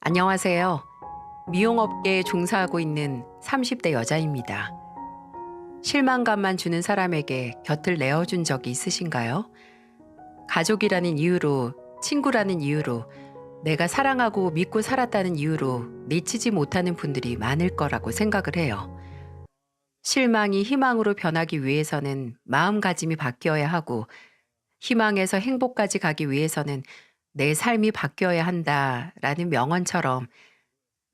안녕하세요. 미용업계에 종사하고 있는 30대 여자입니다. 실망감만 주는 사람에게 곁을 내어준 적이 있으신가요? 가족이라는 이유로, 친구라는 이유로, 내가 사랑하고 믿고 살았다는 이유로 내치지 못하는 분들이 많을 거라고 생각을 해요. 실망이 희망으로 변하기 위해서는 마음가짐이 바뀌어야 하고, 희망에서 행복까지 가기 위해서는 내 삶이 바뀌어야 한다라는 명언처럼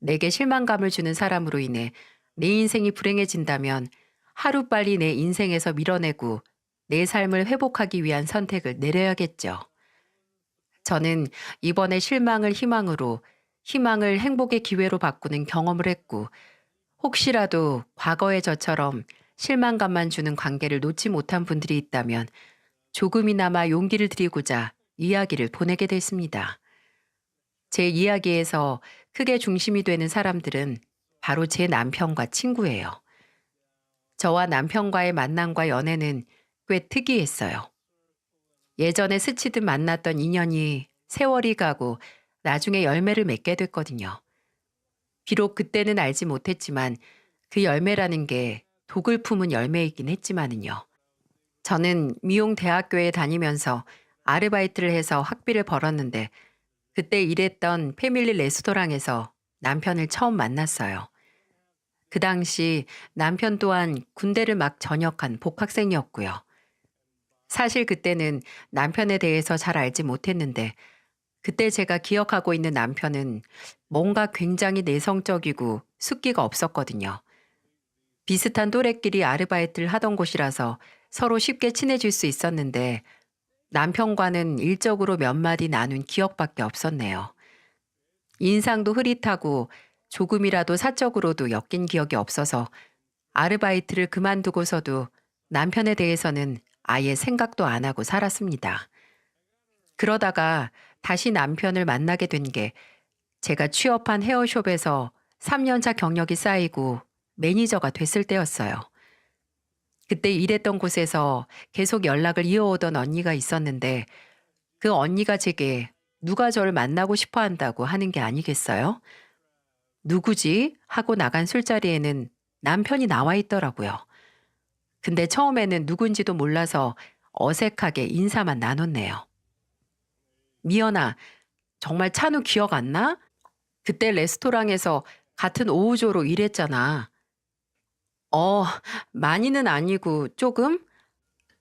내게 실망감을 주는 사람으로 인해 내 인생이 불행해진다면 하루빨리 내 인생에서 밀어내고 내 삶을 회복하기 위한 선택을 내려야겠죠. 저는 이번에 실망을 희망으로, 희망을 행복의 기회로 바꾸는 경험을 했고, 혹시라도 과거의 저처럼 실망감만 주는 관계를 놓지 못한 분들이 있다면 조금이나마 용기를 드리고자 이야기를 보내게 됐습니다. 제 이야기에서 크게 중심이 되는 사람들은 바로 제 남편과 친구예요. 저와 남편과의 만남과 연애는 꽤 특이했어요. 예전에 스치듯 만났던 인연이 세월이 가고 나중에 열매를 맺게 됐거든요. 비록 그때는 알지 못했지만 그 열매라는 게 독을 품은 열매이긴 했지만은요. 저는 미용 대학교에 다니면서 아르바이트를 해서 학비를 벌었는데 그때 일했던 패밀리 레스토랑에서 남편을 처음 만났어요. 그 당시 남편 또한 군대를 막 전역한 복학생이었고요. 사실 그때는 남편에 대해서 잘 알지 못했는데 그때 제가 기억하고 있는 남편은 뭔가 굉장히 내성적이고 숫기가 없었거든요. 비슷한 또래끼리 아르바이트를 하던 곳이라서 서로 쉽게 친해질 수 있었는데 남편과는 일적으로 몇 마디 나눈 기억밖에 없었네요. 인상도 흐릿하고 조금이라도 사적으로도 엮인 기억이 없어서 아르바이트를 그만두고서도 남편에 대해서는 아예 생각도 안 하고 살았습니다. 그러다가 다시 남편을 만나게 된 게 제가 취업한 헤어숍에서 3년차 경력이 쌓이고 매니저가 됐을 때였어요. 그때 일했던 곳에서 계속 연락을 이어오던 언니가 있었는데 그 언니가 제게 누가 저를 만나고 싶어 한다고 하는 게 아니겠어요? 누구지? 하고 나간 술자리에는 남편이 나와 있더라고요. 근데 처음에는 누군지도 몰라서 어색하게 인사만 나눴네요. 미연아, 정말 찬우 기억 안 나? 그때 레스토랑에서 같은 오후조로 일했잖아. 어, 많이는 아니고 조금?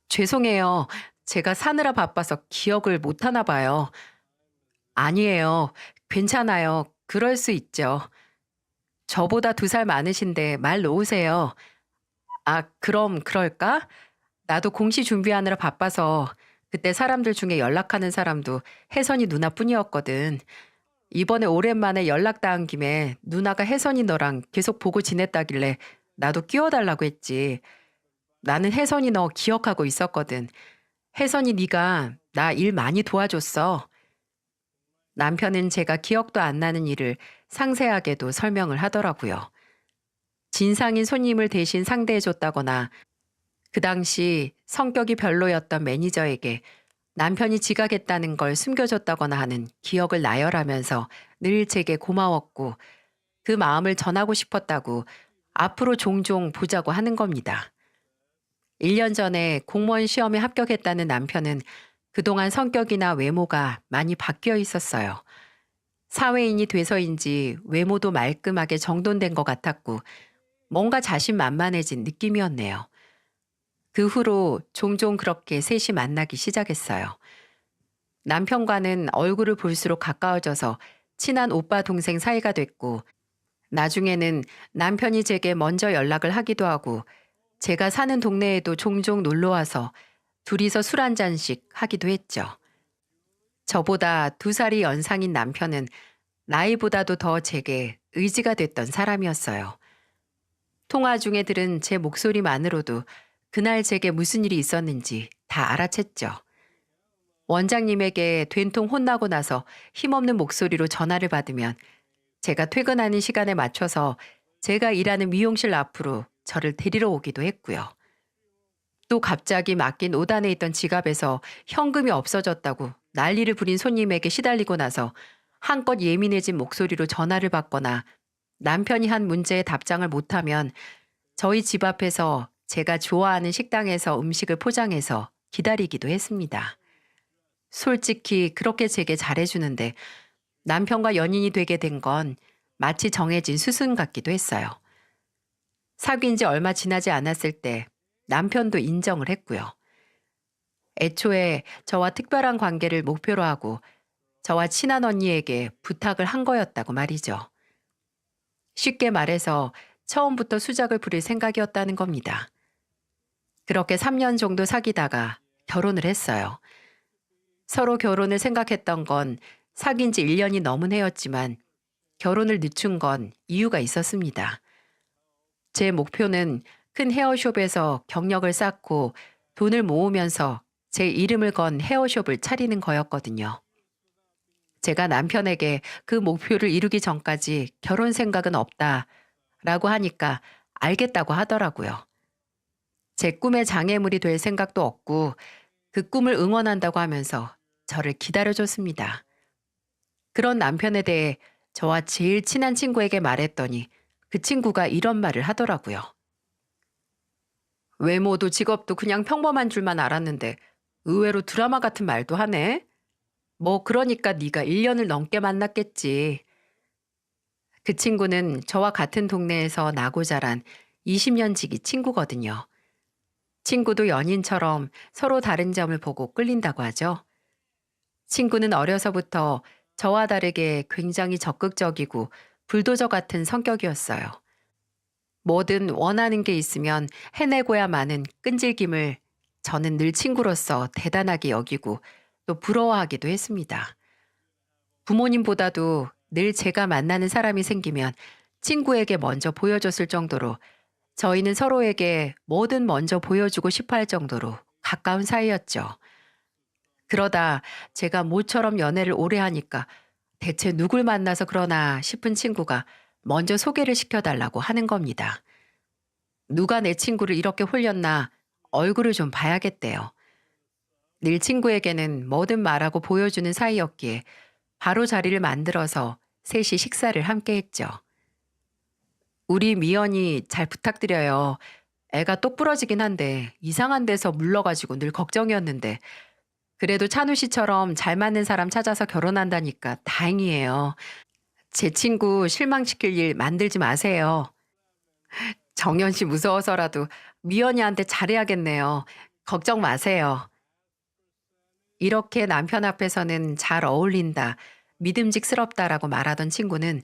죄송해요. 제가 사느라 바빠서 기억을 못 하나 봐요. 아니에요. 괜찮아요. 그럴 수 있죠. 저보다 2살 많으신데 말 놓으세요. 아, 그럼 그럴까? 나도 공시 준비하느라 바빠서 그때 사람들 중에 연락하는 사람도 혜선이 누나뿐이었거든. 이번에 오랜만에 연락닿은 김에 누나가 혜선이 너랑 계속 보고 지냈다길래 나도 끼워달라고 했지. 나는 혜선이 너 기억하고 있었거든. 혜선이 네가 나 일 많이 도와줬어. 남편은 제가 기억도 안 나는 일을 상세하게도 설명을 하더라고요. 진상인 손님을 대신 상대해줬다거나 그 당시 성격이 별로였던 매니저에게 남편이 지각했다는 걸 숨겨줬다거나 하는 기억을 나열하면서 늘 제게 고마웠고 그 마음을 전하고 싶었다고 앞으로 종종 보자고 하는 겁니다. 1년 전에 공무원 시험에 합격했다는 남편은 그동안 성격이나 외모가 많이 바뀌어 있었어요. 사회인이 돼서인지 외모도 말끔하게 정돈된 것 같았고 뭔가 자신만만해진 느낌이었네요. 그 후로 종종 그렇게 셋이 만나기 시작했어요. 남편과는 얼굴을 볼수록 가까워져서 친한 오빠 동생 사이가 됐고 나중에는 남편이 제게 먼저 연락을 하기도 하고 제가 사는 동네에도 종종 놀러와서 둘이서 술 한 잔씩 하기도 했죠. 저보다 2살이 연상인 남편은 나이보다도 더 제게 의지가 됐던 사람이었어요. 통화 중에 들은 제 목소리만으로도 그날 제게 무슨 일이 있었는지 다 알아챘죠. 원장님에게 된통 혼나고 나서 힘없는 목소리로 전화를 받으면 제가 퇴근하는 시간에 맞춰서 제가 일하는 미용실 앞으로 저를 데리러 오기도 했고요. 또 갑자기 맡긴 5단에 있던 지갑에서 현금이 없어졌다고 난리를 부린 손님에게 시달리고 나서 한껏 예민해진 목소리로 전화를 받거나 남편이 한 문제에 답장을 못하면 저희 집 앞에서 제가 좋아하는 식당에서 음식을 포장해서 기다리기도 했습니다. 솔직히 그렇게 제게 잘해주는데 남편과 연인이 되게 된 건 마치 정해진 수순 같기도 했어요. 사귄 지 얼마 지나지 않았을 때 남편도 인정을 했고요. 애초에 저와 특별한 관계를 목표로 하고 저와 친한 언니에게 부탁을 한 거였다고 말이죠. 쉽게 말해서 처음부터 수작을 부릴 생각이었다는 겁니다. 그렇게 3년 정도 사귀다가 결혼을 했어요. 서로 결혼을 생각했던 건 사귄 지 1년이 넘은 해였지만 결혼을 늦춘 건 이유가 있었습니다. 제 목표는 큰 헤어숍에서 경력을 쌓고 돈을 모으면서 제 이름을 건 헤어숍을 차리는 거였거든요. 제가 남편에게 그 목표를 이루기 전까지 결혼 생각은 없다라고 하니까 알겠다고 하더라고요. 제 꿈의 장애물이 될 생각도 없고 그 꿈을 응원한다고 하면서 저를 기다려줬습니다. 그런 남편에 대해 저와 제일 친한 친구에게 말했더니 그 친구가 이런 말을 하더라고요. 외모도 직업도 그냥 평범한 줄만 알았는데 의외로 드라마 같은 말도 하네. 뭐 그러니까 네가 1년을 넘게 만났겠지. 그 친구는 저와 같은 동네에서 나고 자란 20년 지기 친구거든요. 친구도 연인처럼 서로 다른 점을 보고 끌린다고 하죠. 친구는 어려서부터 저와 다르게 굉장히 적극적이고 불도저 같은 성격이었어요. 뭐든 원하는 게 있으면 해내고야 마는 끈질김을 저는 늘 친구로서 대단하게 여기고 또 부러워하기도 했습니다. 부모님보다도 늘 제가 만나는 사람이 생기면 친구에게 먼저 보여줬을 정도로 저희는 서로에게 뭐든 먼저 보여주고 싶어 할 정도로 가까운 사이였죠. 그러다 제가 모처럼 연애를 오래 하니까 대체 누굴 만나서 그러나 싶은 친구가 먼저 소개를 시켜달라고 하는 겁니다. 누가 내 친구를 이렇게 홀렸나 얼굴을 좀 봐야겠대요. 늘 친구에게는 뭐든 말하고 보여주는 사이였기에 바로 자리를 만들어서 셋이 식사를 함께 했죠. 우리 미연이 잘 부탁드려요. 애가 똑부러지긴 한데 이상한 데서 물러가지고 늘 걱정이었는데 그래도 찬우 씨처럼 잘 맞는 사람 찾아서 결혼한다니까 다행이에요. 제 친구 실망시킬 일 만들지 마세요. 정연 씨 무서워서라도 미연이한테 잘해야겠네요. 걱정 마세요. 이렇게 남편 앞에서는 잘 어울린다, 믿음직스럽다라고 말하던 친구는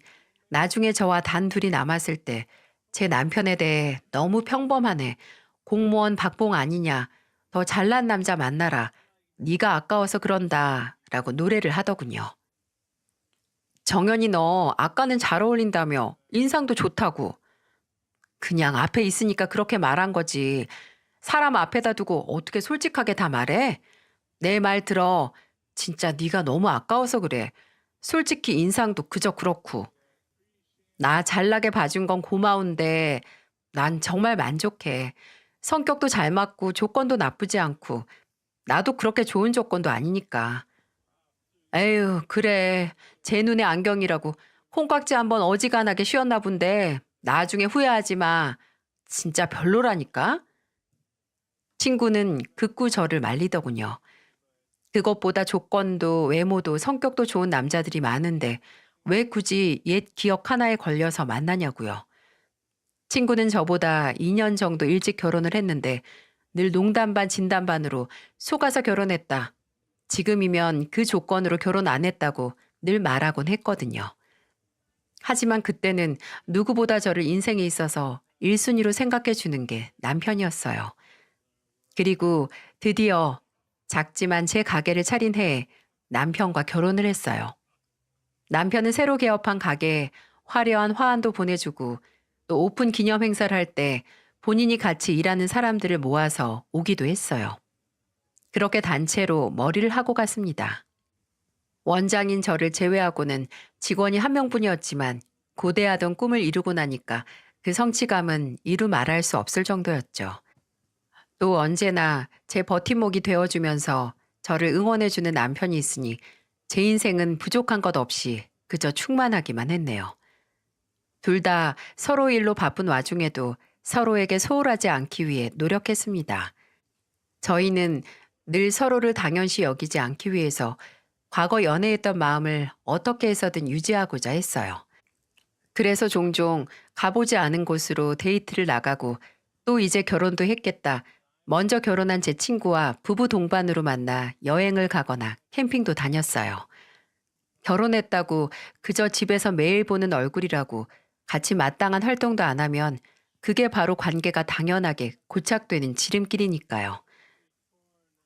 나중에 저와 단 둘이 남았을 때 제 남편에 대해 너무 평범하네, 공무원 박봉 아니냐, 더 잘난 남자 만나라, 네가 아까워서 그런다 라고 노래를 하더군요. 정연이 너 아까는 잘 어울린다며 인상도 좋다고. 그냥 앞에 있으니까 그렇게 말한 거지. 사람 앞에다 두고 어떻게 솔직하게 다 말해? 내 말 들어. 진짜 네가 너무 아까워서 그래. 솔직히 인상도 그저 그렇고. 나 잘나게 봐준 건 고마운데 난 정말 만족해. 성격도 잘 맞고 조건도 나쁘지 않고 나도 그렇게 좋은 조건도 아니니까. 에휴, 그래. 제 눈에 안경이라고 콩깍지 한번 어지간하게 씌웠나 본데 나중에 후회하지 마. 진짜 별로라니까? 친구는 극구 저를 말리더군요. 그것보다 조건도 외모도 성격도 좋은 남자들이 많은데 왜 굳이 옛 기억 하나에 걸려서 만나냐고요. 친구는 저보다 2년 정도 일찍 결혼을 했는데 늘 농담 반 진담 반으로 속아서 결혼했다, 지금이면 그 조건으로 결혼 안 했다고 늘 말하곤 했거든요. 하지만 그때는 누구보다 저를 인생에 있어서 1순위로 생각해 주는 게 남편이었어요. 그리고 드디어 작지만 제 가게를 차린 해에 남편과 결혼을 했어요. 남편은 새로 개업한 가게에 화려한 화환도 보내주고 또 오픈 기념 행사를 할 때 본인이 같이 일하는 사람들을 모아서 오기도 했어요. 그렇게 단체로 머리를 하고 갔습니다. 원장인 저를 제외하고는 직원이 한 명뿐이었지만 고대하던 꿈을 이루고 나니까 그 성취감은 이루 말할 수 없을 정도였죠. 또 언제나 제 버팀목이 되어주면서 저를 응원해주는 남편이 있으니 제 인생은 부족한 것 없이 그저 충만하기만 했네요. 둘 다 서로 일로 바쁜 와중에도 서로에게 소홀하지 않기 위해 노력했습니다. 저희는 늘 서로를 당연시 여기지 않기 위해서 과거 연애했던 마음을 어떻게 해서든 유지하고자 했어요. 그래서 종종 가보지 않은 곳으로 데이트를 나가고 또 이제 결혼도 했겠다. 먼저 결혼한 제 친구와 부부 동반으로 만나 여행을 가거나 캠핑도 다녔어요. 결혼했다고 그저 집에서 매일 보는 얼굴이라고 같이 마땅한 활동도 안 하면 그게 바로 관계가 당연하게 고착되는 지름길이니까요.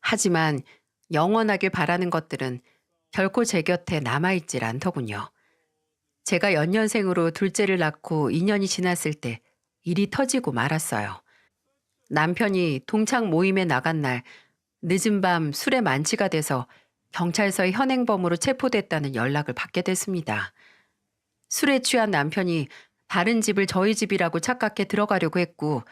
하지만 영원하길 바라는 것들은 결코 제 곁에 남아있질 않더군요. 제가 연년생으로 둘째를 낳고 2년이 지났을 때 일이 터지고 말았어요. 남편이 동창 모임에 나간 날 늦은 밤 술에 만취가 돼서 경찰서에 현행범으로 체포됐다는 연락을 받게 됐습니다. 술에 취한 남편이 다른 집을 저희 집이라고 착각해 들어가려고 했고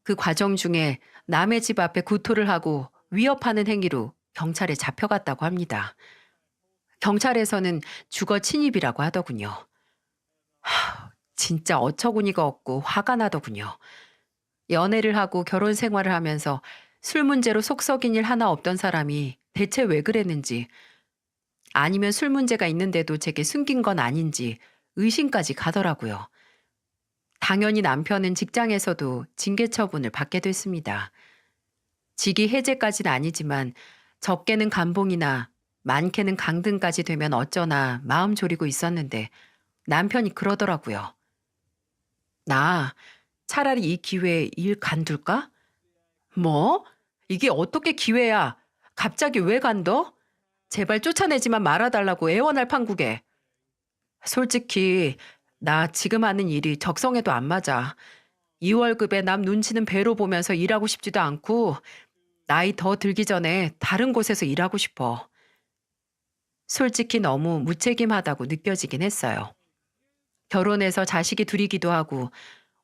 그 과정 중에 남의 집 앞에 구토를 하고 위협하는 행위로 경찰에 잡혀갔다고 합니다. 경찰에서는 주거 침입이라고 하더군요. 진짜 어처구니가 없고 화가 나더군요. 연애를 하고 결혼 생활을 하면서 술 문제로 속 썩인 일 하나 없던 사람이 대체 왜 그랬는지, 아니면 술 문제가 있는데도 제게 숨긴 건 아닌지 의심까지 가더라고요. 당연히 남편은 직장에서도 징계 처분을 받게 됐습니다. 직위 해제까지는 아니지만 적게는 감봉이나 많게는 강등까지 되면 어쩌나 마음 졸이고 있었는데 남편이 그러더라고요. 나 차라리 이 기회에 일 간둘까? 뭐? 이게 어떻게 기회야? 갑자기 왜 간둬? 제발 쫓아내지만 말아달라고 애원할 판국에. 솔직히 나 지금 하는 일이 적성에도 안 맞아. 2월급에 남 눈치는 배로 보면서 일하고 싶지도 않고 나이 더 들기 전에 다른 곳에서 일하고 싶어. 솔직히 너무 무책임하다고 느껴지긴 했어요. 결혼해서 자식이 둘이기도 하고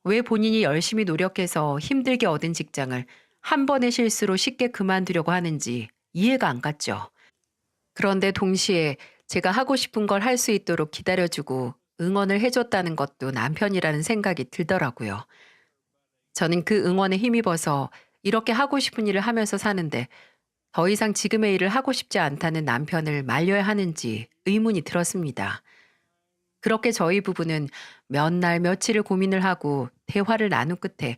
왜 본인이 열심히 노력해서 힘들게 얻은 직장을 한 번의 실수로 쉽게 그만두려고 하는지 이해가 안 갔죠. 그런데 동시에 제가 하고 싶은 걸 할 수 있도록 기다려주고 응원을 해줬다는 것도 남편이라는 생각이 들더라고요. 저는 그 응원에 힘입어서 이렇게 하고 싶은 일을 하면서 사는데 더 이상 지금의 일을 하고 싶지 않다는 남편을 말려야 하는지 의문이 들었습니다. 그렇게 저희 부부는 몇 날 며칠을 고민을 하고 대화를 나눈 끝에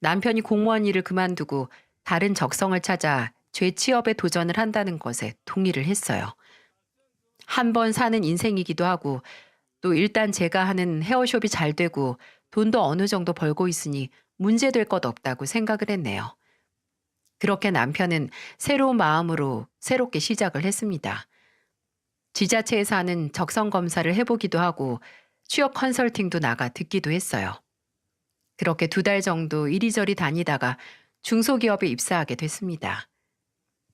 남편이 공무원 일을 그만두고 다른 적성을 찾아 재취업에 도전을 한다는 것에 동의를 했어요. 한 번 사는 인생이기도 하고 또 일단 제가 하는 헤어숍이 잘 되고 돈도 어느 정도 벌고 있으니 문제될 것 없다고 생각을 했네요. 그렇게 남편은 새로운 마음으로 새롭게 시작을 했습니다. 지자체에서 하는 적성 검사를 해보기도 하고 취업 컨설팅도 나가 듣기도 했어요. 그렇게 2달 정도 이리저리 다니다가 중소기업에 입사하게 됐습니다.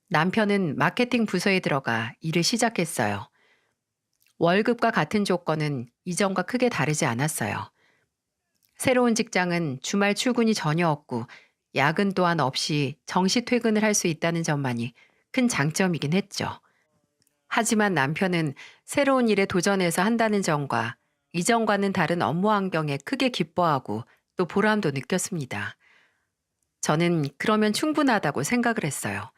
남편은 마케팅 부서에 들어가 일을 시작했어요. 월급과 같은 조건은 이전과 크게 다르지 않았어요. 새로운 직장은 주말 출근이 전혀 없고 야근 또한 없이 정시 퇴근을 할 수 있다는 점만이 큰 장점이긴 했죠. 하지만 남편은 새로운 일에 도전해서 한다는 점과 이전과는 다른 업무 환경에 크게 기뻐하고 또 보람도 느꼈습니다. 저는 그러면 충분하다고 생각을 했어요.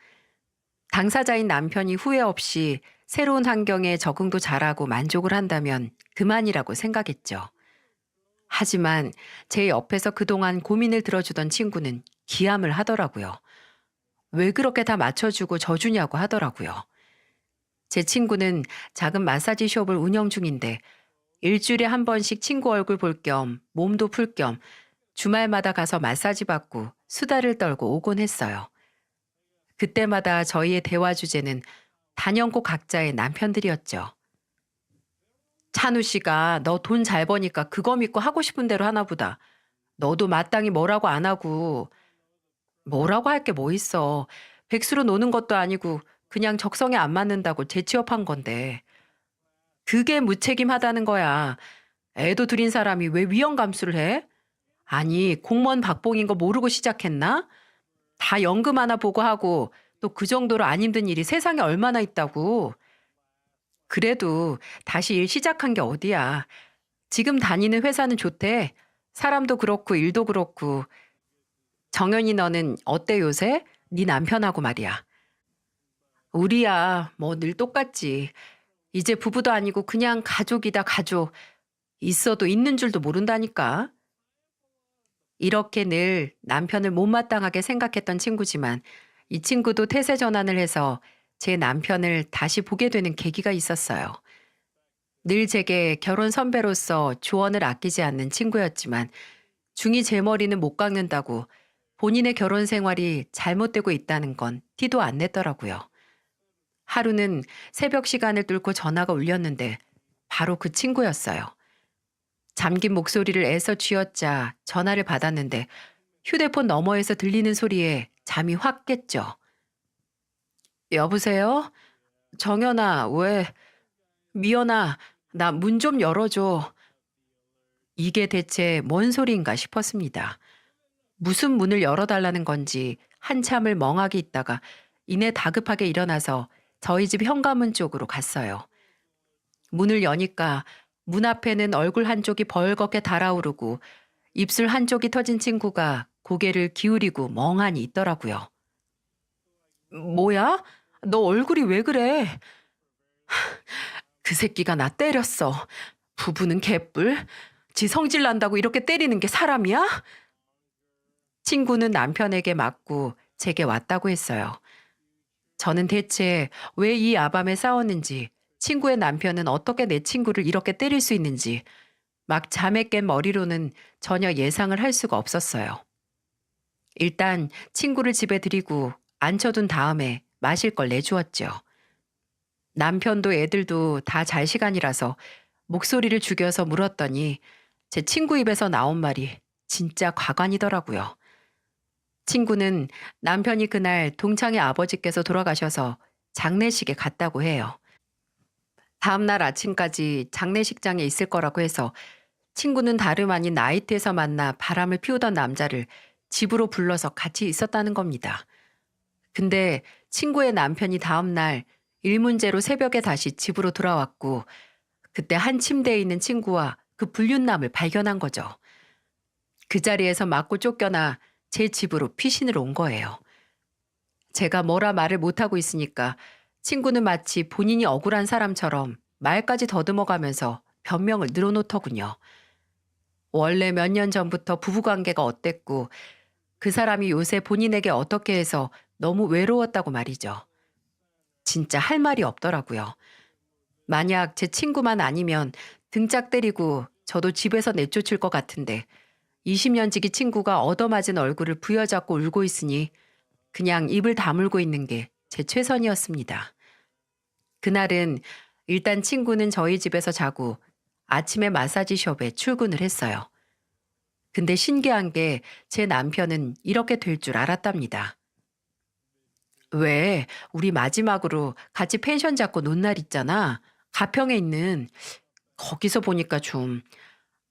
당사자인 남편이 후회 없이 새로운 환경에 적응도 잘하고 만족을 한다면 그만이라고 생각했죠. 하지만 제 옆에서 그동안 고민을 들어주던 친구는 기함을 하더라고요. 왜 그렇게 다 맞춰주고 져주냐고 하더라고요. 제 친구는 작은 마사지 숍을 운영 중인데 일주일에 한 번씩 친구 얼굴 볼 겸 몸도 풀 겸 주말마다 가서 마사지 받고 수다를 떨고 오곤 했어요. 그때마다 저희의 대화 주제는 단연코 각자의 남편들이었죠. 찬우 씨가 너 돈 잘 버니까 그거 믿고 하고 싶은 대로 하나 보다. 너도 마땅히 뭐라고 안 하고. 뭐라고 할 게 뭐 있어. 백수로 노는 것도 아니고 그냥 적성에 안 맞는다고 재취업한 건데. 그게 무책임하다는 거야. 애도 들인 사람이 왜 위험 감수를 해? 아니, 공무원 박봉인 거 모르고 시작했나? 다 연금 하나 보고 하고 또 그 정도로 안 힘든 일이 세상에 얼마나 있다고. 그래도 다시 일 시작한 게 어디야. 지금 다니는 회사는 좋대. 사람도 그렇고 일도 그렇고. 정연이 너는 어때 요새? 네 남편하고 말이야. 우리야 뭐 늘 똑같지. 이제 부부도 아니고 그냥 가족이다 가족. 있어도 있는 줄도 모른다니까. 이렇게 늘 남편을 못마땅하게 생각했던 친구지만 이 친구도 태세 전환을 해서 제 남편을 다시 보게 되는 계기가 있었어요. 늘 제게 결혼 선배로서 조언을 아끼지 않는 친구였지만 중이 제 머리는 못 깎는다고 본인의 결혼 생활이 잘못되고 있다는 건 티도 안 냈더라고요. 하루는 새벽 시간을 뚫고 전화가 울렸는데 바로 그 친구였어요. 잠긴 목소리를 애써 쥐어짜 전화를 받았는데 휴대폰 너머에서 들리는 소리에 잠이 확 깼죠. 여보세요? 정연아, 왜? 미연아, 나 문 좀 열어줘. 이게 대체 뭔 소리인가 싶었습니다. 무슨 문을 열어달라는 건지 한참을 멍하게 있다가 이내 다급하게 일어나서 저희 집 현관문 쪽으로 갔어요. 문을 여니까 문 앞에는 얼굴 한쪽이 벌겋게 달아오르고 입술 한쪽이 터진 친구가 고개를 기울이고 멍하니 있더라고요. 뭐야? 너 얼굴이 왜 그래? 그 새끼가 나 때렸어. 부부는 개뿔? 지 성질 난다고 이렇게 때리는 게 사람이야? 친구는 남편에게 맞고 제게 왔다고 했어요. 저는 대체 왜 이 야밤에 싸웠는지, 친구의 남편은 어떻게 내 친구를 이렇게 때릴 수 있는지, 막 잠에 깬 머리로는 전혀 예상을 할 수가 없었어요. 일단 친구를 집에 들이고 앉혀둔 다음에 마실 걸 내주었죠. 남편도 애들도 다 잘 시간이라서 목소리를 죽여서 물었더니 제 친구 입에서 나온 말이 진짜 과관이더라고요. 친구는 남편이 그날 동창의 아버지께서 돌아가셔서 장례식에 갔다고 해요. 다음날 아침까지 장례식장에 있을 거라고 해서 친구는 다름 아닌 나이트에서 만나 바람을 피우던 남자를 집으로 불러서 같이 있었다는 겁니다. 근데 친구의 남편이 다음날 일 문제로 새벽에 다시 집으로 돌아왔고 그때 한 침대에 있는 친구와 그 불륜남을 발견한 거죠. 그 자리에서 맞고 쫓겨나 제 집으로 피신을 온 거예요. 제가 뭐라 말을 못하고 있으니까 친구는 마치 본인이 억울한 사람처럼 말까지 더듬어가면서 변명을 늘어놓더군요. 원래 몇 년 전부터 부부관계가 어땠고 그 사람이 요새 본인에게 어떻게 해서 너무 외로웠다고 말이죠. 진짜 할 말이 없더라고요. 만약 제 친구만 아니면 등짝 때리고 저도 집에서 내쫓을 것 같은데 20년 지기 친구가 얻어맞은 얼굴을 부여잡고 울고 있으니 그냥 입을 다물고 있는 게 제 최선이었습니다. 그날은 일단 친구는 저희 집에서 자고 아침에 마사지숍에 출근을 했어요. 근데 신기한 게 제 남편은 이렇게 될 줄 알았답니다. 왜 우리 마지막으로 같이 펜션 잡고 논 날 있잖아. 가평에 있는 거기서 보니까 좀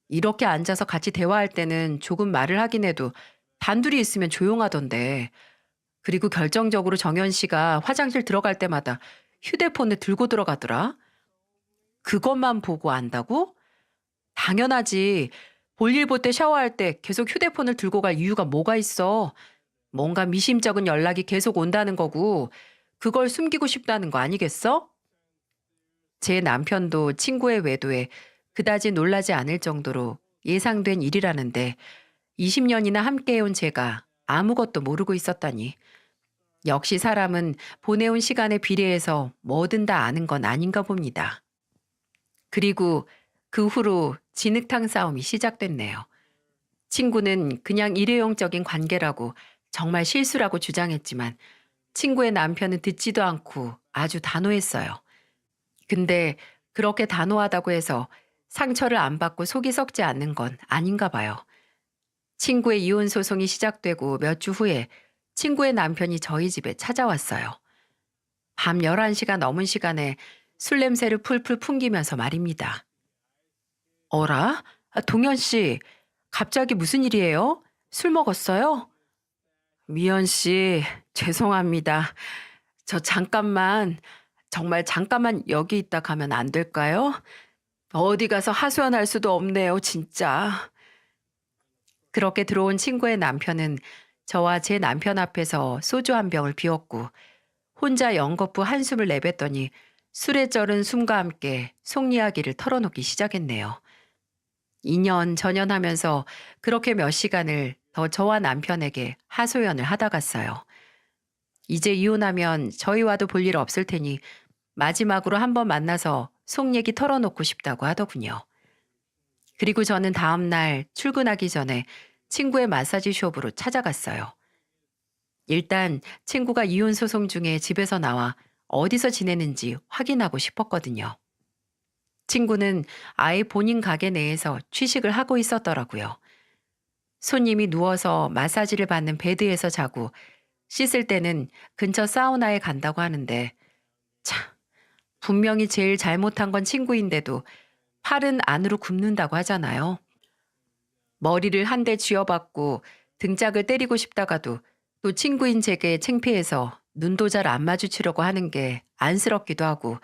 이렇게 앉아서 같이 대화할 때는 조금 말을 하긴 해도 단둘이 있으면 조용하던데. 그리고 결정적으로 정연 씨가 화장실 들어갈 때마다 휴대폰을 들고 들어가더라. 그것만 보고 안다고? 당연하지. 볼일 볼 때 샤워할 때 계속 휴대폰을 들고 갈 이유가 뭐가 있어. 뭔가 미심쩍은 연락이 계속 온다는 거고 그걸 숨기고 싶다는 거 아니겠어? 제 남편도 친구의 외도에 그다지 놀라지 않을 정도로 예상된 일이라는데 20년이나 함께해온 제가 아무것도 모르고 있었다니. 역시 사람은 보내온 시간에 비례해서 뭐든 다 아는 건 아닌가 봅니다. 그리고 그 후로 진흙탕 싸움이 시작됐네요. 친구는 그냥 일회용적인 관계라고 정말 실수라고 주장했지만 친구의 남편은 듣지도 않고 아주 단호했어요. 근데 그렇게 단호하다고 해서 상처를 안 받고 속이 썩지 않는 건 아닌가 봐요. 친구의 이혼 소송이 시작되고 몇 주 후에 친구의 남편이 저희 집에 찾아왔어요. 밤 11시가 넘은 시간에 술 냄새를 풀풀 풍기면서 말입니다. 어라? 동현 씨, 갑자기 무슨 일이에요? 술 먹었어요? 미연 씨, 죄송합니다. 저 잠깐만, 정말 잠깐만 여기 있다 가면 안 될까요? 어디 가서 하소연할 수도 없네요, 진짜. 그렇게 들어온 친구의 남편은 저와 제 남편 앞에서 소주 한 병을 비웠고 혼자 연거푸 한숨을 내뱉더니 술에 쩔은 숨과 함께 속 이야기를 털어놓기 시작했네요. 2년 전연하면서 그렇게 몇 시간을 더 저와 남편에게 하소연을 하다 갔어요. 이제 이혼하면 저희와도 볼 일 없을 테니 마지막으로 한번 만나서 속 얘기 털어놓고 싶다고 하더군요. 그리고 저는 다음 날 출근하기 전에 친구의 마사지 숍으로 찾아갔어요. 일단 친구가 이혼 소송 중에 집에서 나와 어디서 지내는지 확인하고 싶었거든요. 친구는 아예 본인 가게 내에서 취식을 하고 있었더라고요. 손님이 누워서 마사지를 받는 베드에서 자고 씻을 때는 근처 사우나에 간다고 하는데 참, 분명히 제일 잘못한 건 친구인데도 팔은 안으로 굽는다고 하잖아요. 머리를 한 대 쥐어박고 등짝을 때리고 싶다가도 또 친구인 제게 창피해서 눈도 잘 안 마주치려고 하는 게 안쓰럽기도 하고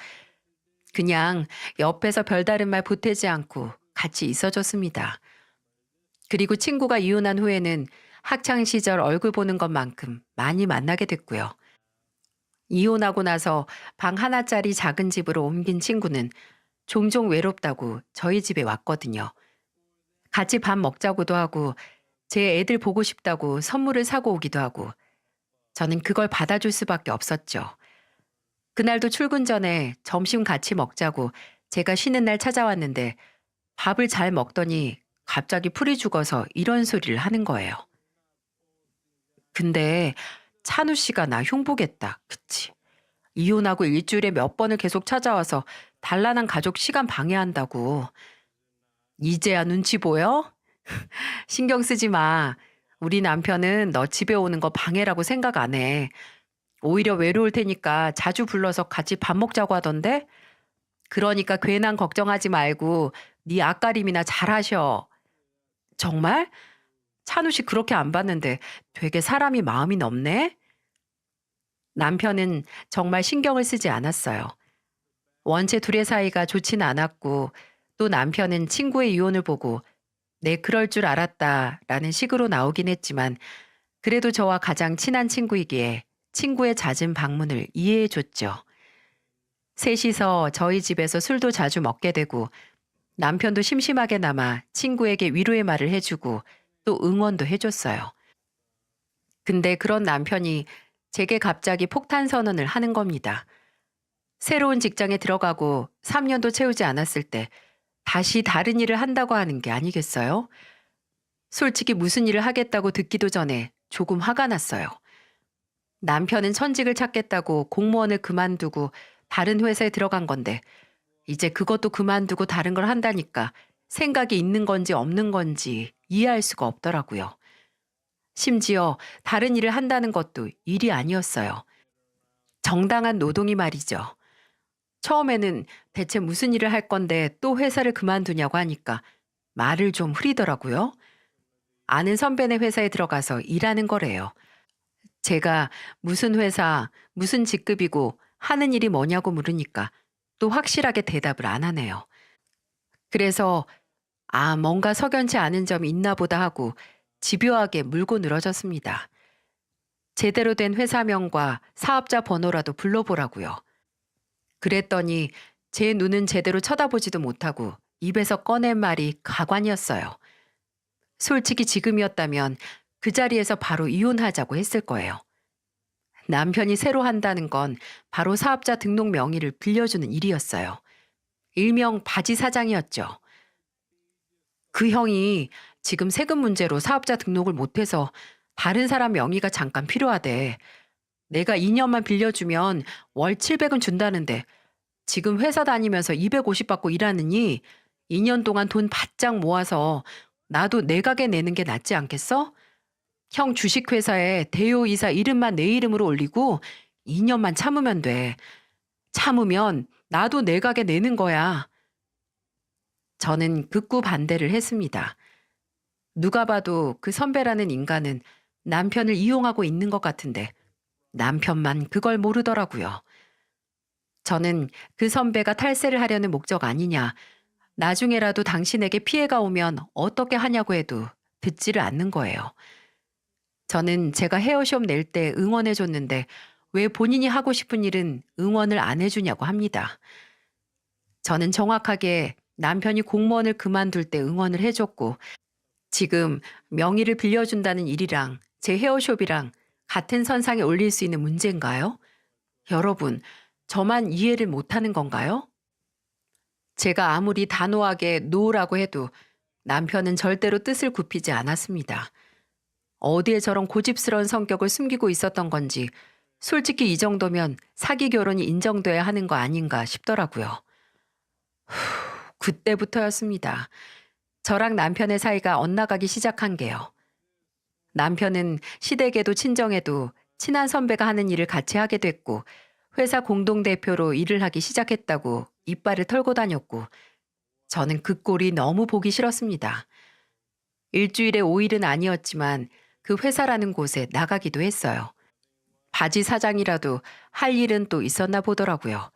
그냥 옆에서 별다른 말 보태지 않고 같이 있어줬습니다. 그리고 친구가 이혼한 후에는 학창 시절 얼굴 보는 것만큼 많이 만나게 됐고요. 이혼하고 나서 방 하나짜리 작은 집으로 옮긴 친구는 종종 외롭다고 저희 집에 왔거든요. 같이 밥 먹자고도 하고 제 애들 보고 싶다고 선물을 사고 오기도 하고 저는 그걸 받아줄 수밖에 없었죠. 그날도 출근 전에 점심 같이 먹자고 제가 쉬는 날 찾아왔는데 밥을 잘 먹더니 갑자기 풀이 죽어서 이런 소리를 하는 거예요. 근데 찬우 씨가 나 흉보겠다. 그치? 이혼하고 일주일에 몇 번을 계속 찾아와서 단란한 가족 시간 방해한다고. 이제야 눈치 보여? 신경 쓰지 마. 우리 남편은 너 집에 오는 거 방해라고 생각 안 해. 오히려 외로울 테니까 자주 불러서 같이 밥 먹자고 하던데? 그러니까 괜한 걱정하지 말고 네 앞가림이나 잘하셔. 정말? 찬우 씨 그렇게 안 봤는데 되게 사람이 마음이 넓네? 남편은 정말 신경을 쓰지 않았어요. 원체 둘의 사이가 좋진 않았고 또 남편은 친구의 이혼을 보고 내 그럴 줄 알았다라는 식으로 나오긴 했지만 그래도 저와 가장 친한 친구이기에 친구의 잦은 방문을 이해해 줬죠. 셋이서 저희 집에서 술도 자주 먹게 되고 남편도 심심하게 남아 친구에게 위로의 말을 해주고 또 응원도 해줬어요. 근데 그런 남편이 제게 갑자기 폭탄 선언을 하는 겁니다. 새로운 직장에 들어가고 3년도 채우지 않았을 때 다시 다른 일을 한다고 하는 게 아니겠어요? 솔직히 무슨 일을 하겠다고 듣기도 전에 조금 화가 났어요. 남편은 천직을 찾겠다고 공무원을 그만두고 다른 회사에 들어간 건데 이제 그것도 그만두고 다른 걸 한다니까 생각이 있는 건지 없는 건지 이해할 수가 없더라고요. 심지어 다른 일을 한다는 것도 일이 아니었어요. 정당한 노동이 말이죠. 처음에는 대체 무슨 일을 할 건데 또 회사를 그만두냐고 하니까 말을 좀 흐리더라고요. 아는 선배네 회사에 들어가서 일하는 거래요. 제가 무슨 회사, 무슨 직급이고 하는 일이 뭐냐고 물으니까 또 확실하게 대답을 안 하네요. 그래서 뭔가 석연치 않은 점이 있나 보다 하고 집요하게 물고 늘어졌습니다. 제대로 된 회사명과 사업자 번호라도 불러보라고요. 그랬더니 제 눈은 제대로 쳐다보지도 못하고 입에서 꺼낸 말이 가관이었어요. 솔직히 지금이었다면 그 자리에서 바로 이혼하자고 했을 거예요. 남편이 새로 한다는 건 바로 사업자 등록 명의를 빌려주는 일이었어요. 일명 바지 사장이었죠. 그 형이 지금 세금 문제로 사업자 등록을 못해서 다른 사람 명의가 잠깐 필요하대. 내가 2년만 빌려주면 월 700은 준다는데 지금 회사 다니면서 250 받고 일하느니 2년 동안 돈 바짝 모아서 나도 내 가게 내는 게 낫지 않겠어? 형 주식회사에 대요이사 이름만 내 이름으로 올리고 2년만 참으면 돼. 참으면 나도 내 가게 내는 거야. 저는 극구 반대를 했습니다. 누가 봐도 그 선배라는 인간은 남편을 이용하고 있는 것 같은데 남편만 그걸 모르더라고요. 저는 그 선배가 탈세를 하려는 목적 아니냐, 나중에라도 당신에게 피해가 오면 어떻게 하냐고 해도 듣지를 않는 거예요. 저는 제가 헤어숍 낼 때 응원해 줬는데 왜 본인이 하고 싶은 일은 응원을 안 해주냐고 합니다. 저는 정확하게 남편이 공무원을 그만둘 때 응원을 해줬고 지금 명의를 빌려준다는 일이랑 제 헤어숍이랑 같은 선상에 올릴 수 있는 문제인가요? 여러분, 저만 이해를 못하는 건가요? 제가 아무리 단호하게 노라고 해도 남편은 절대로 뜻을 굽히지 않았습니다. 어디에 저런 고집스러운 성격을 숨기고 있었던 건지 솔직히 이 정도면 사기 결혼이 인정돼야 하는 거 아닌가 싶더라고요. 그때부터였습니다. 저랑 남편의 사이가 엇나가기 시작한 게요. 남편은 시댁에도 친정에도 친한 선배가 하는 일을 같이 하게 됐고 회사 공동대표로 일을 하기 시작했다고 이빨을 털고 다녔고 저는 그 꼴이 너무 보기 싫었습니다. 일주일에 5일은 아니었지만 그 회사라는 곳에 나가기도 했어요. 바지 사장이라도 할 일은 또 있었나 보더라고요.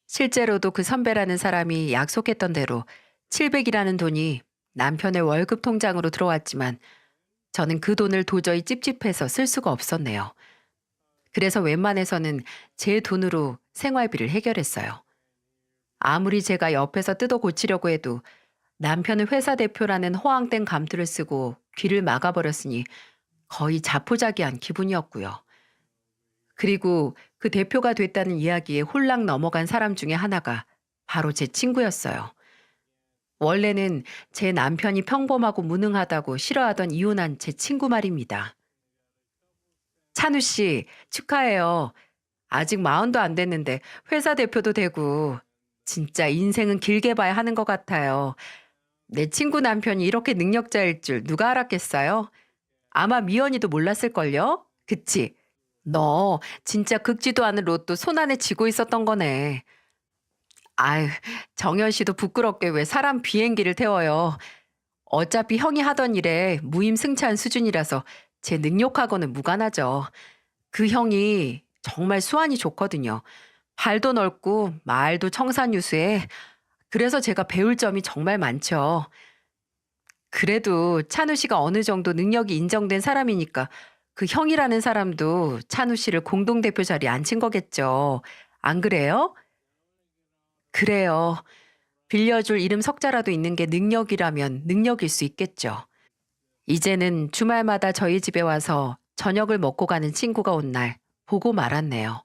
실제로도 그 선배라는 사람이 약속했던 대로 700이라는 돈이 남편의 월급 통장으로 들어왔지만 저는 그 돈을 도저히 찝찝해서 쓸 수가 없었네요. 그래서 웬만해서는 제 돈으로 생활비를 해결했어요. 아무리 제가 옆에서 뜯어 고치려고 해도 남편은 회사 대표라는 허황된 감투를 쓰고 귀를 막아버렸으니 거의 자포자기한 기분이었고요. 그리고 그 대표가 됐다는 이야기에 홀랑 넘어간 사람 중에 하나가 바로 제 친구였어요. 원래는 제 남편이 평범하고 무능하다고 싫어하던 이혼한 제 친구 말입니다. 찬우 씨, 축하해요. 아직 마흔도 안 됐는데 회사 대표도 되고 진짜 인생은 길게 봐야 하는 것 같아요. 내 친구 남편이 이렇게 능력자일 줄 누가 알았겠어요? 아마 미연이도 몰랐을걸요? 그치? 너 진짜 긁지도 않은 로또 손안에 쥐고 있었던 거네. 아유, 정현 씨도 부끄럽게 왜 사람 비행기를 태워요. 어차피 형이 하던 일에 무임승차한 수준이라서 제 능력하고는 무관하죠. 그 형이 정말 수완이 좋거든요. 발도 넓고 말도 청산유수해. 그래서 제가 배울 점이 정말 많죠. 그래도 찬우 씨가 어느 정도 능력이 인정된 사람이니까 그 형이라는 사람도 찬우 씨를 공동대표 자리에 앉힌 거겠죠. 안 그래요? 그래요. 빌려줄 이름 석자라도 있는 게 능력이라면 능력일 수 있겠죠. 이제는 주말마다 저희 집에 와서 저녁을 먹고 가는 친구가 온 날 보고 말았네요.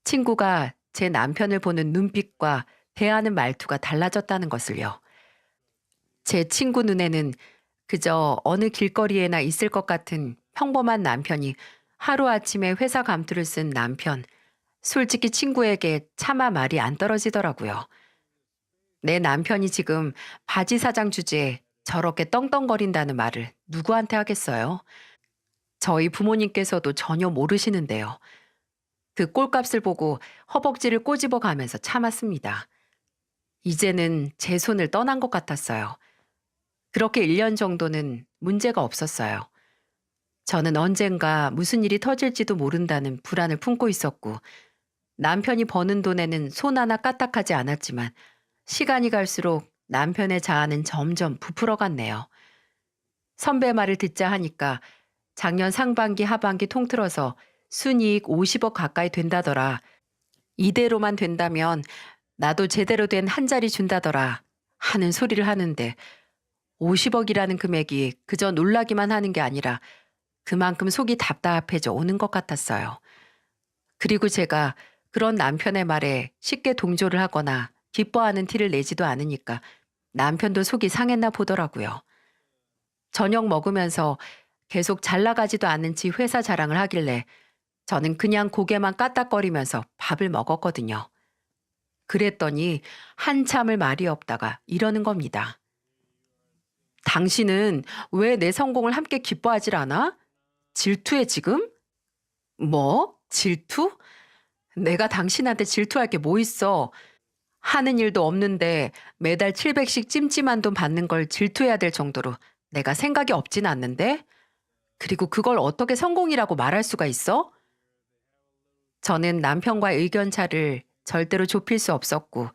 친구가 제 남편을 보는 눈빛과 대하는 말투가 달라졌다는 것을요. 제 친구 눈에는 그저 어느 길거리에나 있을 것 같은 평범한 남편이 하루아침에 회사 감투를 쓴 남편. 솔직히 친구에게 차마 말이 안 떨어지더라고요. 내 남편이 지금 바지 사장 주제에 저렇게 떵떵거린다는 말을 누구한테 하겠어요? 저희 부모님께서도 전혀 모르시는데요. 그 꼴값을 보고 허벅지를 꼬집어 가면서 참았습니다. 이제는 제 손을 떠난 것 같았어요. 그렇게 1년 정도는 문제가 없었어요. 저는 언젠가 무슨 일이 터질지도 모른다는 불안을 품고 있었고 남편이 버는 돈에는 손 하나 까딱하지 않았지만 시간이 갈수록 남편의 자아는 점점 부풀어 갔네요. 선배 말을 듣자 하니까 작년 상반기 하반기 통틀어서 순이익 50억 가까이 된다더라. 이대로만 된다면 나도 제대로 된 한 자리 준다더라 하는 소리를 하는데 50억이라는 금액이 그저 놀라기만 하는 게 아니라 그만큼 속이 답답해져 오는 것 같았어요. 그리고 제가 그런 남편의 말에 쉽게 동조를 하거나 기뻐하는 티를 내지도 않으니까 남편도 속이 상했나 보더라고요. 저녁 먹으면서 계속 잘 나가지도 않은 지 회사 자랑을 하길래 저는 그냥 고개만 까딱거리면서 밥을 먹었거든요. 그랬더니 한참을 말이 없다가 이러는 겁니다. 당신은 왜 내 성공을 함께 기뻐하질 않아? 질투해 지금? 뭐? 질투? 내가 당신한테 질투할 게 뭐 있어? 하는 일도 없는데 매달 700씩 찜찜한 돈 받는 걸 질투해야 될 정도로 내가 생각이 없진 않는데? 그리고 그걸 어떻게 성공이라고 말할 수가 있어? 저는 남편과의 의견 차를 절대로 좁힐 수 없었고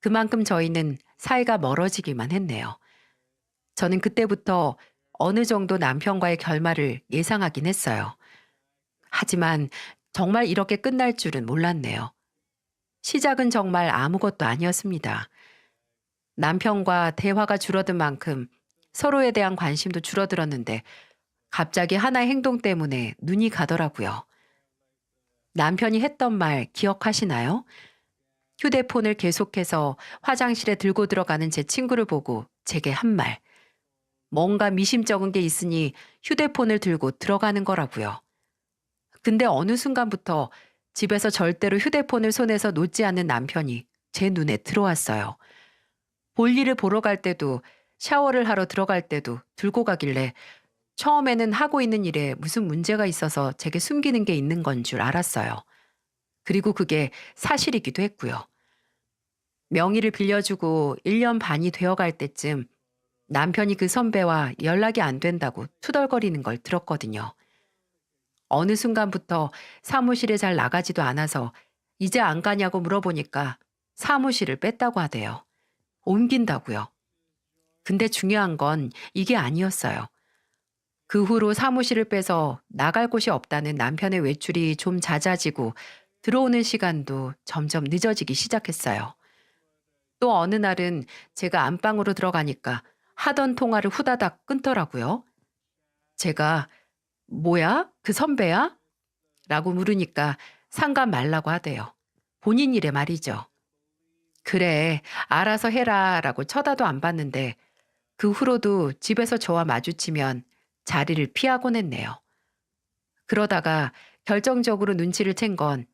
그만큼 저희는 사이가 멀어지기만 했네요. 저는 그때부터 어느 정도 남편과의 결말을 예상하긴 했어요. 하지만 정말 이렇게 끝날 줄은 몰랐네요. 시작은 정말 아무것도 아니었습니다. 남편과 대화가 줄어든 만큼 서로에 대한 관심도 줄어들었는데 갑자기 하나의 행동 때문에 눈이 가더라고요. 남편이 했던 말 기억하시나요? 휴대폰을 계속해서 화장실에 들고 들어가는 제 친구를 보고 제게 한 말. 뭔가 미심쩍은 게 있으니 휴대폰을 들고 들어가는 거라고요. 근데 어느 순간부터 집에서 절대로 휴대폰을 손에서 놓지 않는 남편이 제 눈에 들어왔어요. 볼일을 보러 갈 때도 샤워를 하러 들어갈 때도 들고 가길래 처음에는 하고 있는 일에 무슨 문제가 있어서 제게 숨기는 게 있는 건 줄 알았어요. 그리고 그게 사실이기도 했고요. 명의를 빌려주고 1년 반이 되어갈 때쯤 남편이 그 선배와 연락이 안 된다고 투덜거리는 걸 들었거든요. 어느 순간부터 사무실에 잘 나가지도 않아서 이제 안 가냐고 물어보니까 사무실을 뺐다고 하대요. 옮긴다고요. 근데 중요한 건 이게 아니었어요. 그 후로 사무실을 빼서 나갈 곳이 없다는 남편의 외출이 좀 잦아지고 들어오는 시간도 점점 늦어지기 시작했어요. 또 어느 날은 제가 안방으로 들어가니까 하던 통화를 후다닥 끊더라고요. 제가 뭐야? 그 선배야? 라고 물으니까 상관 말라고 하대요. 본인 일에 말이죠. 그래, 알아서 해라 라고 쳐다도 안 봤는데 그 후로도 집에서 저와 마주치면 자리를 피하곤 했네요. 그러다가 결정적으로 눈치를 챈 건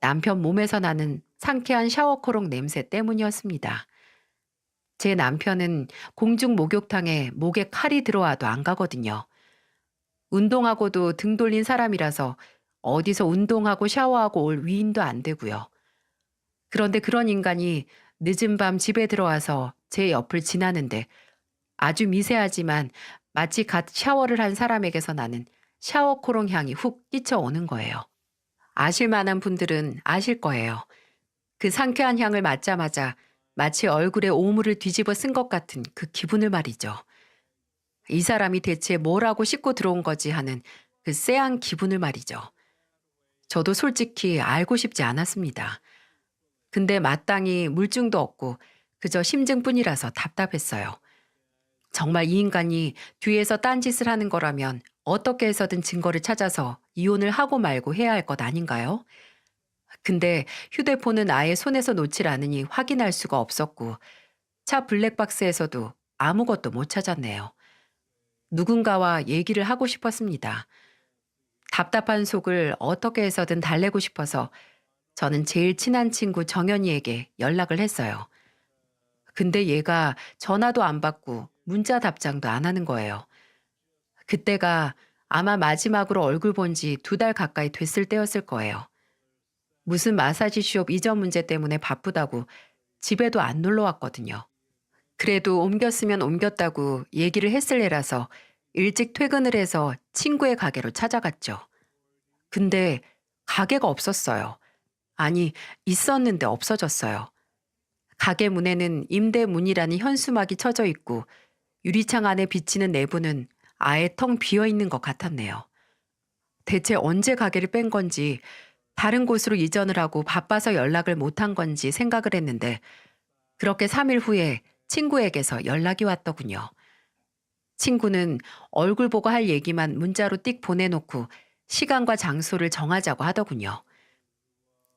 남편 몸에서 나는 상쾌한 샤워코롱 냄새 때문이었습니다. 제 남편은 공중 목욕탕에 목에 칼이 들어와도 안 가거든요. 운동하고도 등 돌린 사람이라서 어디서 운동하고 샤워하고 올 위인도 안 되고요. 그런데 그런 인간이 늦은 밤 집에 들어와서 제 옆을 지나는데 아주 미세하지만 마치 갓 샤워를 한 사람에게서 나는 샤워코롱 향이 훅 끼쳐오는 거예요. 아실 만한 분들은 아실 거예요. 그 상쾌한 향을 맡자마자 마치 얼굴에 오물을 뒤집어 쓴 것 같은 그 기분을 말이죠. 이 사람이 대체 뭘 하고 씻고 들어온 거지 하는 그 쎄한 기분을 말이죠. 저도 솔직히 알고 싶지 않았습니다. 근데 마땅히 물증도 없고 그저 심증뿐이라서 답답했어요. 정말 이 인간이 뒤에서 딴짓을 하는 거라면 어떻게 해서든 증거를 찾아서 이혼을 하고 말고 해야 할 것 아닌가요? 근데 휴대폰은 아예 손에서 놓질 않으니 확인할 수가 없었고 차 블랙박스에서도 아무것도 못 찾았네요. 누군가와 얘기를 하고 싶었습니다. 답답한 속을 어떻게 해서든 달래고 싶어서 저는 제일 친한 친구 정연이에게 연락을 했어요. 근데 얘가 전화도 안 받고 문자 답장도 안 하는 거예요. 그때가 아마 마지막으로 얼굴 본 지 2달 가까이 됐을 때였을 거예요. 무슨 마사지 숍 이전 문제 때문에 바쁘다고 집에도 안 놀러 왔거든요. 그래도 옮겼으면 옮겼다고 얘기를 했을 애라서 일찍 퇴근을 해서 친구의 가게로 찾아갔죠. 근데 가게가 없었어요. 아니, 있었는데 없어졌어요. 가게 문에는 임대문이라는 현수막이 쳐져 있고 유리창 안에 비치는 내부는 아예 텅 비어 있는 것 같았네요. 대체 언제 가게를 뺀 건지 다른 곳으로 이전을 하고 바빠서 연락을 못한 건지 생각을 했는데 그렇게 3일 후에 친구에게서 연락이 왔더군요. 친구는 얼굴 보고 할 얘기만 문자로 띡 보내놓고 시간과 장소를 정하자고 하더군요.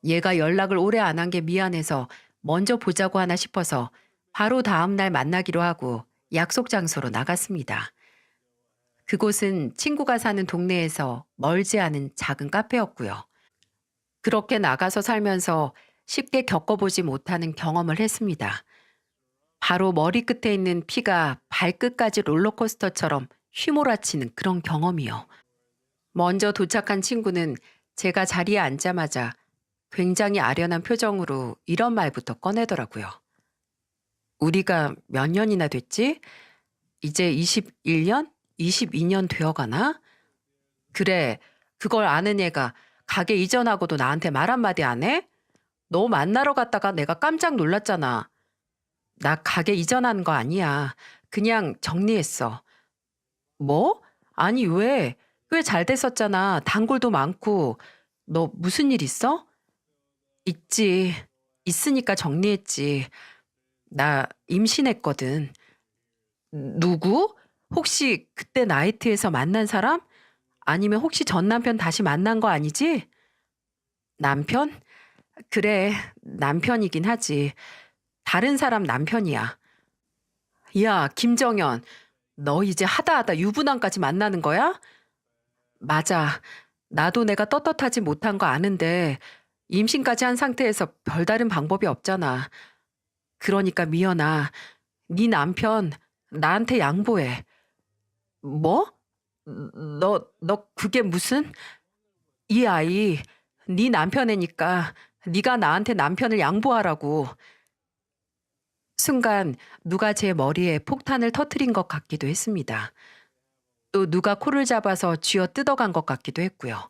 얘가 연락을 오래 안 한 게 미안해서 먼저 보자고 하나 싶어서 바로 다음 날 만나기로 하고 약속 장소로 나갔습니다. 그곳은 친구가 사는 동네에서 멀지 않은 작은 카페였고요. 그렇게 나가서 살면서 쉽게 겪어보지 못하는 경험을 했습니다. 바로 머리끝에 있는 피가 발끝까지 롤러코스터처럼 휘몰아치는 그런 경험이요. 먼저 도착한 친구는 제가 자리에 앉자마자 굉장히 아련한 표정으로 이런 말부터 꺼내더라고요. 우리가 몇 년이나 됐지? 이제 21년? 22년 되어가나? 그래, 그걸 아는 애가 가게 이전하고도 나한테 말 한마디 안 해? 너 만나러 갔다가 내가 깜짝 놀랐잖아. 나 가게 이전하는 거 아니야. 그냥 정리했어. 뭐? 아니, 왜? 꽤 잘 됐었잖아. 단골도 많고. 너 무슨 일 있어? 있지. 있으니까 정리했지. 나 임신했거든. 누구? 혹시 그때 나이트에서 만난 사람? 아니면 혹시 전 남편 다시 만난 거 아니지? 남편? 그래, 남편이긴 하지. 다른 사람 남편이야. 야, 김정연, 너 이제 하다 하다 유부남까지 만나는 거야? 맞아. 나도 내가 떳떳하지 못한 거 아는데 임신까지 한 상태에서 별다른 방법이 없잖아. 그러니까 미연아, 네 남편 나한테 양보해. 뭐? 너 그게 무슨? 이 아이 네 남편이니까 네가 나한테 남편을 양보하라고. 순간 누가 제 머리에 폭탄을 터뜨린 것 같기도 했습니다. 또 누가 코를 잡아서 쥐어 뜯어간 것 같기도 했고요.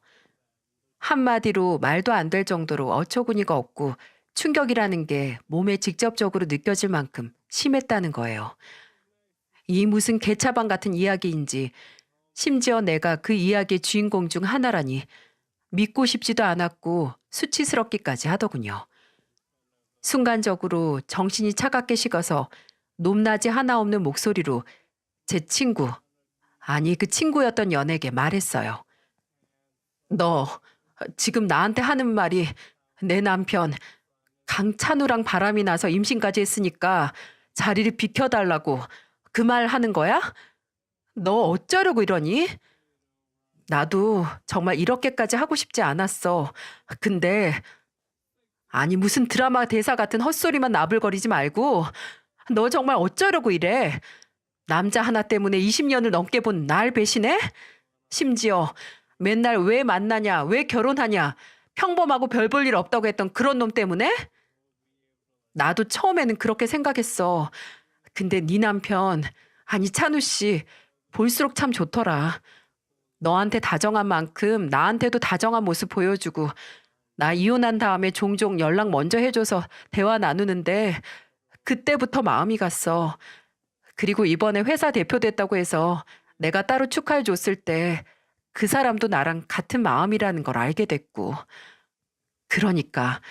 한마디로 말도 안 될 정도로 어처구니가 없고 충격이라는 게 몸에 직접적으로 느껴질 만큼 심했다는 거예요. 이 무슨 개차반 같은 이야기인지, 심지어 내가 그 이야기의 주인공 중 하나라니 믿고 싶지도 않았고 수치스럽기까지 하더군요. 순간적으로 정신이 차갑게 식어서 높낮이 하나 없는 목소리로 제 친구, 아니 그 친구였던 연에게 말했어요. 너 지금 나한테 하는 말이 내 남편 강찬우랑 바람이 나서 임신까지 했으니까 자리를 비켜달라고 그 말 하는 거야? 너 어쩌려고 이러니? 나도 정말 이렇게까지 하고 싶지 않았어. 근데 아니 무슨 드라마 대사 같은 헛소리만 나불거리지 말고 너 정말 어쩌려고 이래? 남자 하나 때문에 20년을 넘게 본 날 배신해? 심지어 맨날 왜 만나냐, 왜 결혼하냐, 평범하고 별 볼 일 없다고 했던 그런 놈 때문에? 나도 처음에는 그렇게 생각했어. 근데 네 남편, 아니 찬우 씨, 볼수록 참 좋더라. 너한테 다정한 만큼 나한테도 다정한 모습 보여주고 나 이혼한 다음에 종종 연락 먼저 해줘서 대화 나누는데 그때부터 마음이 갔어. 그리고 이번에 회사 대표 됐다고 해서 내가 따로 축하해 줬을 때 그 사람도 나랑 같은 마음이라는 걸 알게 됐고. 그러니까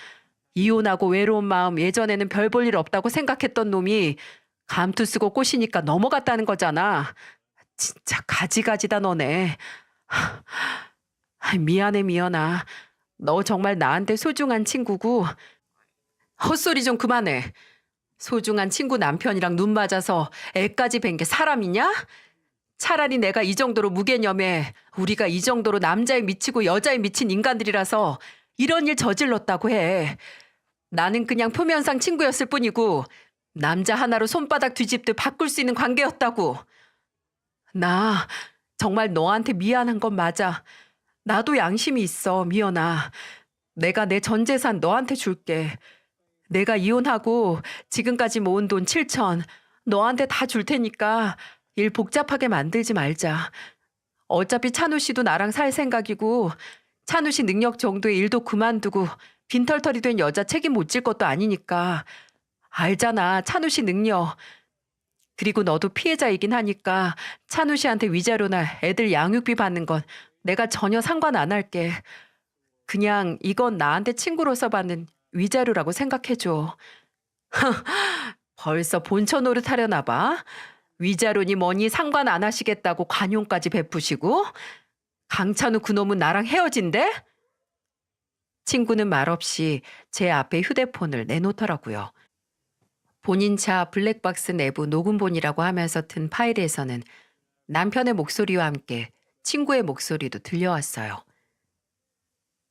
이혼하고 외로운 마음 예전에는 별 볼 일 없다고 생각했던 놈이 감투 쓰고 꼬시니까 넘어갔다는 거잖아. 진짜 가지가지다 너네. 미안해 미연아. 너 정말 나한테 소중한 친구고 헛소리 좀 그만해. 소중한 친구 남편이랑 눈 맞아서 애까지 뵌 게 사람이냐? 차라리 내가 이 정도로 무개념해 우리가 이 정도로 남자에 미치고 여자에 미친 인간들이라서 이런 일 저질렀다고 해. 나는 그냥 표면상 친구였을 뿐이고 남자 하나로 손바닥 뒤집듯 바꿀 수 있는 관계였다고. 나 정말 너한테 미안한 건 맞아. 나도 양심이 있어, 미연아. 내가 내 전 재산 너한테 줄게. 내가 이혼하고 지금까지 모은 돈 7천 너한테 다 줄 테니까 일 복잡하게 만들지 말자. 어차피 찬우 씨도 나랑 살 생각이고 찬우 씨 능력 정도의 일도 그만두고 빈털터리 된 여자 책임 못 질 것도 아니니까. 알잖아, 찬우 씨 능력. 그리고 너도 피해자이긴 하니까 찬우 씨한테 위자료나 애들 양육비 받는 건 내가 전혀 상관 안 할게. 그냥 이건 나한테 친구로서 받는 위자료라고 생각해줘. 벌써 본처 노릇하려나 봐. 위자료니 뭐니 상관 안 하시겠다고 관용까지 베푸시고. 강찬우 그놈은 나랑 헤어진대? 친구는 말없이 제 앞에 휴대폰을 내놓더라고요. 본인 차 블랙박스 내부 녹음본이라고 하면서 튼 파일에서는 남편의 목소리와 함께 친구의 목소리도 들려왔어요.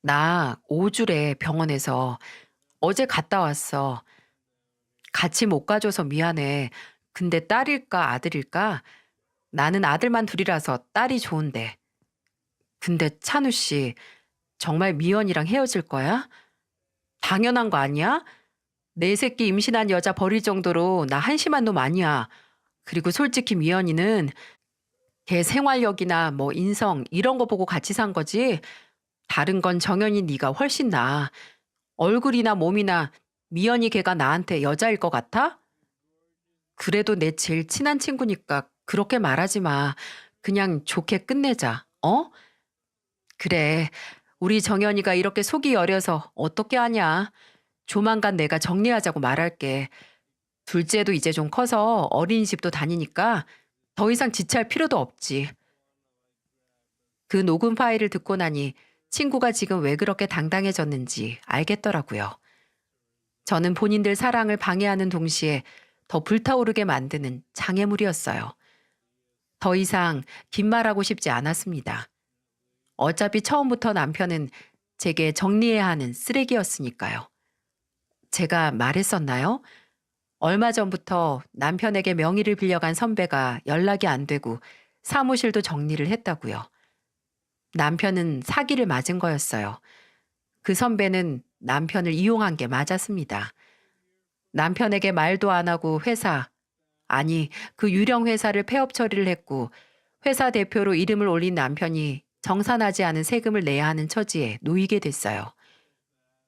나 5주래 병원에서 어제 갔다 왔어. 같이 못 가줘서 미안해. 근데 딸일까 아들일까? 나는 아들만 둘이라서 딸이 좋은데. 근데 찬우 씨 정말 미연이랑 헤어질 거야? 당연한 거 아니야? 내 새끼 임신한 여자 버릴 정도로 나 한심한 놈 아니야. 그리고 솔직히 미연이는 걔 생활력이나 뭐 인성 이런 거 보고 같이 산 거지. 다른 건 정연이 네가 훨씬 나아. 얼굴이나 몸이나 미연이 걔가 나한테 여자일 것 같아? 그래도 내 제일 친한 친구니까 그렇게 말하지 마. 그냥 좋게 끝내자. 어? 그래. 우리 정연이가 이렇게 속이 여려서 어떻게 하냐. 조만간 내가 정리하자고 말할게. 둘째도 이제 좀 커서 어린이집도 다니니까 더 이상 지체할 필요도 없지. 그 녹음 파일을 듣고 나니 친구가 지금 왜 그렇게 당당해졌는지 알겠더라고요. 저는 본인들 사랑을 방해하는 동시에 더 불타오르게 만드는 장애물이었어요. 더 이상 긴 말하고 싶지 않았습니다. 어차피 처음부터 남편은 제게 정리해야 하는 쓰레기였으니까요. 제가 말했었나요? 얼마 전부터 남편에게 명의를 빌려간 선배가 연락이 안 되고 사무실도 정리를 했다고요. 남편은 사기를 맞은 거였어요. 그 선배는 남편을 이용한 게 맞았습니다. 남편에게 말도 안 하고 아니 그 유령 회사를 폐업 처리를 했고 회사 대표로 이름을 올린 남편이 정산하지 않은 세금을 내야 하는 처지에 놓이게 됐어요.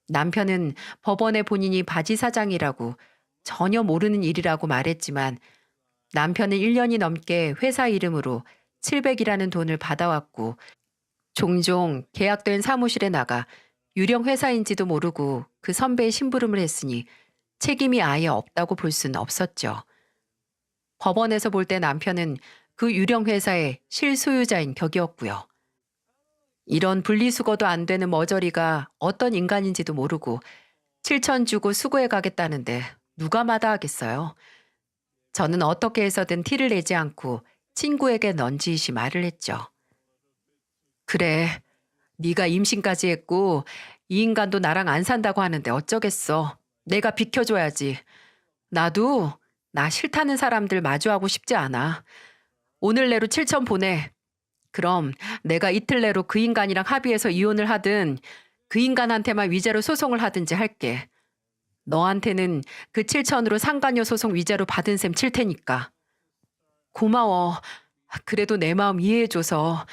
남편은 법원에 본인이 바지 사장이라고 전혀 모르는 일이라고 말했지만 남편은 1년이 넘게 회사 이름으로 700이라는 돈을 받아왔고 종종 계약된 사무실에 나가 유령 회사인지도 모르고 그 선배의 심부름을 했으니 책임이 아예 없다고 볼 수는 없었죠. 법원에서 볼 때 남편은 그 유령 회사의 실소유자인 격이었고요. 이런 분리수거도 안 되는 머저리가 어떤 인간인지도 모르고 7천 주고 수거해 가겠다는데 누가 마다하겠어요. 저는 어떻게 해서든 티를 내지 않고 친구에게 넌지시 말을 했죠. 그래, 네가 임신까지 했고 이 인간도 나랑 안 산다고 하는데 어쩌겠어. 내가 비켜줘야지. 나도 나 싫다는 사람들 마주하고 싶지 않아. 오늘 내로 7천 보내. 그럼 내가 이틀 내로 그 인간이랑 합의해서 이혼을 하든 그 인간한테만 위자료 소송을 하든지 할게. 너한테는 그 7천으로 상간녀 소송 위자료 받은 셈 칠 테니까. 고마워. 그래도 내 마음 이해해줘서.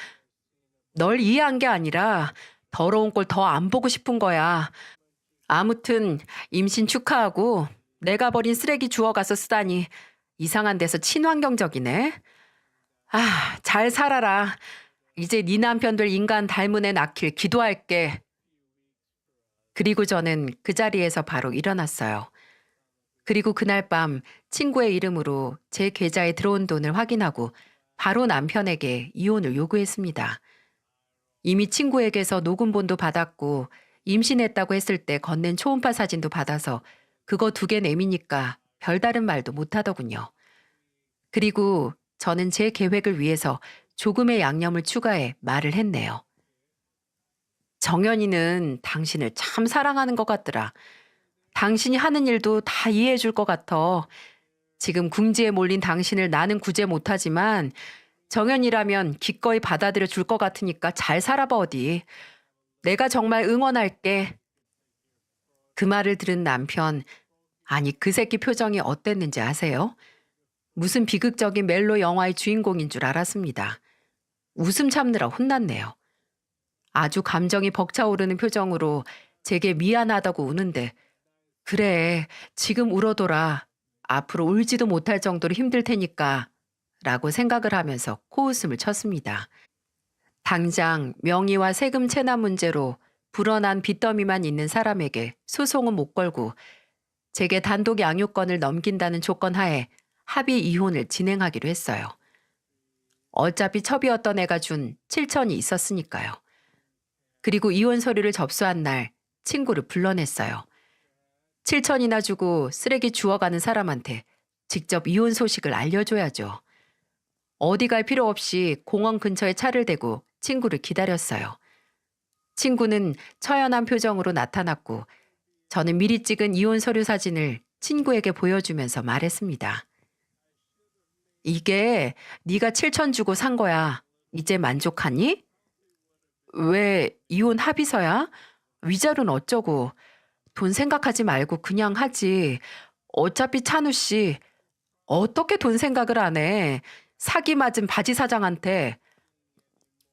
널 이해한 게 아니라 더러운 꼴 더 안 보고 싶은 거야. 아무튼 임신 축하하고 내가 버린 쓰레기 주워가서 쓰다니 이상한 데서 친환경적이네. 아, 잘 살아라. 이제 네 남편 될 인간 닮은 애 낳길 기도할게. 그리고 저는 그 자리에서 바로 일어났어요. 그리고 그날 밤 친구의 이름으로 제 계좌에 들어온 돈을 확인하고 바로 남편에게 이혼을 요구했습니다. 이미 친구에게서 녹음본도 받았고 임신했다고 했을 때 건넨 초음파 사진도 받아서 그거 2개 내미니까 별다른 말도 못하더군요. 그리고 저는 제 계획을 위해서 조금의 양념을 추가해 말을 했네요. 정연이는 당신을 참 사랑하는 것 같더라. 당신이 하는 일도 다 이해해 줄 것 같아. 지금 궁지에 몰린 당신을 나는 구제 못하지만 정연이라면 기꺼이 받아들여 줄 것 같으니까 잘 살아봐 어디. 내가 정말 응원할게. 그 말을 들은 남편, 아니 그 새끼 표정이 어땠는지 아세요? 무슨 비극적인 멜로 영화의 주인공인 줄 알았습니다. 웃음 참느라 혼났네요. 아주 감정이 벅차오르는 표정으로 제게 미안하다고 우는데 그래 지금 울어둬라. 앞으로 울지도 못할 정도로 힘들 테니까 라고 생각을 하면서 코웃음을 쳤습니다. 당장 명의와 세금 체납 문제로 불어난 빚더미만 있는 사람에게 소송은 못 걸고 제게 단독 양육권을 넘긴다는 조건 하에 합의 이혼을 진행하기로 했어요. 어차피 첩이었던 애가 준 7천이 있었으니까요. 그리고 이혼 서류를 접수한 날 친구를 불러냈어요. 7천이나 주고 쓰레기 주워가는 사람한테 직접 이혼 소식을 알려줘야죠. 어디 갈 필요 없이 공원 근처에 차를 대고 친구를 기다렸어요. 친구는 처연한 표정으로 나타났고 저는 미리 찍은 이혼 서류 사진을 친구에게 보여주면서 말했습니다. 이게 네가 7천 주고 산 거야. 이제 만족하니? 왜 이혼 합의서야? 위자료는 어쩌고. 돈 생각하지 말고 그냥 하지. 어차피 찬우 씨 어떻게 돈 생각을 안 해. 사기 맞은 바지 사장한테.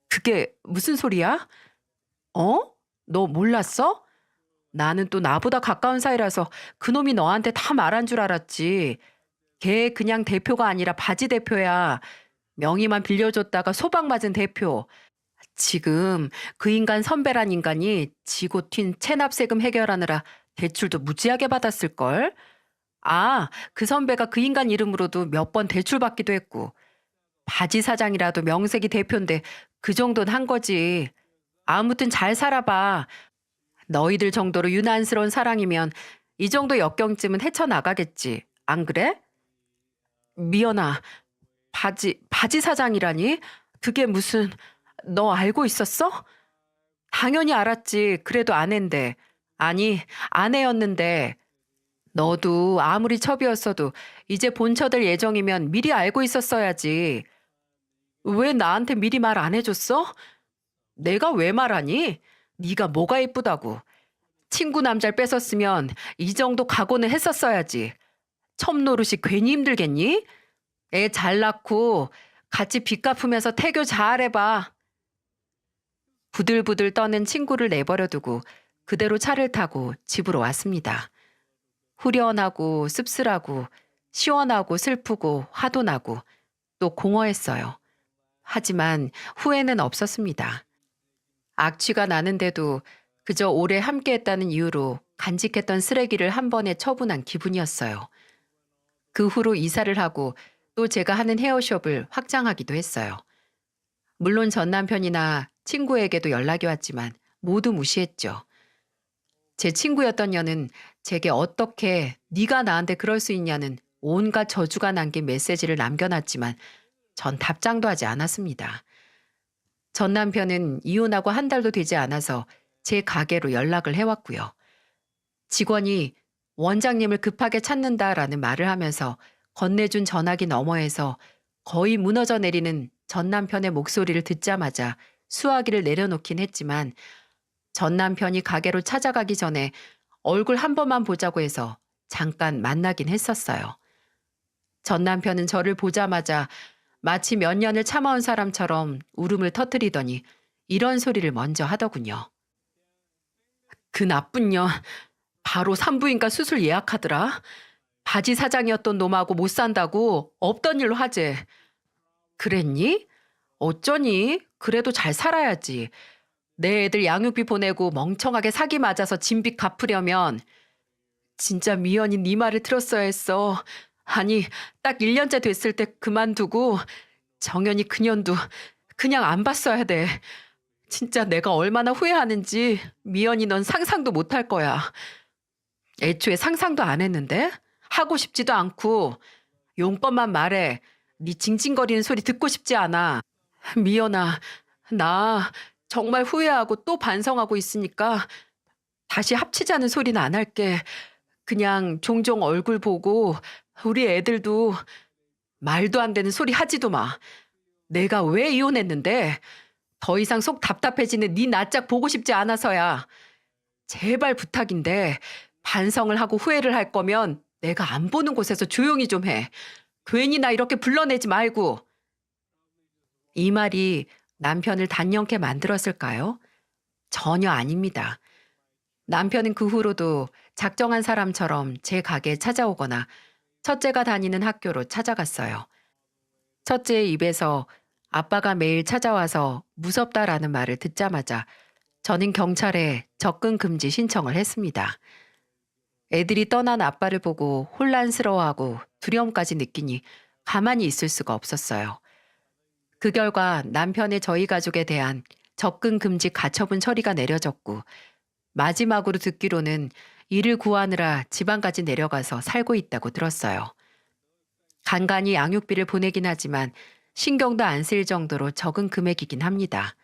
그게 무슨 소리야? 어? 너 몰랐어? 나는 또 나보다 가까운 사이라서 그놈이 너한테 다 말한 줄 알았지. 걔 그냥 대표가 아니라 바지 대표야. 명의만 빌려줬다가 소박 맞은 대표. 지금 그 인간 선배란 인간이 지고 튄 체납세금 해결하느라 대출도 무지하게 받았을걸? 아, 그 선배가 그 인간 이름으로도 몇 번 대출 받기도 했고. 바지 사장이라도 명색이 대표인데 그 정도는 한 거지. 아무튼 잘 살아봐. 너희들 정도로 유난스러운 사랑이면 이 정도 역경쯤은 헤쳐나가겠지. 안 그래? 미연아, 바지 사장이라니? 그게 무슨, 너 알고 있었어? 당연히 알았지. 그래도 아낸데. 아니, 아내였는데. 너도 아무리 첩이었어도 이제 본처될 예정이면 미리 알고 있었어야지. 왜 나한테 미리 말 안 해줬어? 내가 왜 말하니? 네가 뭐가 이쁘다고. 친구 남자를 뺏었으면 이 정도 각오는 했었어야지. 첩노릇이 괜히 힘들겠니? 애 잘 낳고 같이 빚 갚으면서 태교 잘해봐. 부들부들 떠는 친구를 내버려 두고 그대로 차를 타고 집으로 왔습니다. 후련하고 씁쓸하고 시원하고 슬프고 화도 나고 또 공허했어요. 하지만 후회는 없었습니다. 악취가 나는데도 그저 오래 함께했다는 이유로 간직했던 쓰레기를 한 번에 처분한 기분이었어요. 그 후로 이사를 하고 또 제가 하는 헤어숍을 확장하기도 했어요. 물론 전 남편이나 친구에게도 연락이 왔지만 모두 무시했죠. 제 친구였던 년은 제게 어떻게 네가 나한테 그럴 수 있냐는 온갖 저주가 남긴 메시지를 남겨놨지만 전 답장도 하지 않았습니다. 전 남편은 이혼하고 한 달도 되지 않아서 제 가게로 연락을 해왔고요. 직원이 원장님을 급하게 찾는다라는 말을 하면서 건네준 전화기 너머에서 거의 무너져 내리는 전 남편의 목소리를 듣자마자 수화기를 내려놓긴 했지만 전 남편이 가게로 찾아가기 전에 얼굴 한 번만 보자고 해서 잠깐 만나긴 했었어요. 전 남편은 저를 보자마자 마치 몇 년을 참아온 사람처럼 울음을 터뜨리더니 이런 소리를 먼저 하더군요. 그 나쁜 년 바로 산부인과 수술 예약하더라. 바지 사장이었던 놈하고 못 산다고 없던 일로 하재. 그랬니? 어쩌니? 그래도 잘 살아야지. 내 애들 양육비 보내고 멍청하게 사기 맞아서 진빚 갚으려면 진짜 미연이 네 말을 들었어야 했어. 아니, 딱 1년째 됐을 때 그만두고 정연이 그년도 그냥 안 봤어야 돼. 진짜 내가 얼마나 후회하는지 미연이 넌 상상도 못할 거야. 애초에 상상도 안 했는데? 하고 싶지도 않고 용건만 말해. 네 징징거리는 소리 듣고 싶지 않아. 미연아, 나 정말 후회하고 또 반성하고 있으니까 다시 합치자는 소리는 안 할게. 그냥 종종 얼굴 보고 우리 애들도 말도 안 되는 소리 하지도 마. 내가 왜 이혼했는데 더 이상 속 답답해지는 네 낯짝 보고 싶지 않아서야. 제발 부탁인데 반성을 하고 후회를 할 거면 내가 안 보는 곳에서 조용히 좀 해. 괜히 나 이렇게 불러내지 말고. 이 말이 남편을 단연케 만들었을까요? 전혀 아닙니다. 남편은 그 후로도 작정한 사람처럼 제 가게에 찾아오거나 첫째가 다니는 학교로 찾아갔어요. 첫째의 입에서 아빠가 매일 찾아와서 무섭다라는 말을 듣자마자 저는 경찰에 접근 금지 신청을 했습니다. 애들이 떠난 아빠를 보고 혼란스러워하고 두려움까지 느끼니 가만히 있을 수가 없었어요. 그 결과 남편의 저희 가족에 대한 접근 금지 가처분 처리가 내려졌고 마지막으로 듣기로는 이를 구하느라 지방까지 내려가서 살고 있다고 들었어요. 간간히 양육비를 보내긴 하지만 신경도 안 쓰일 정도로 적은 금액이긴 합니다.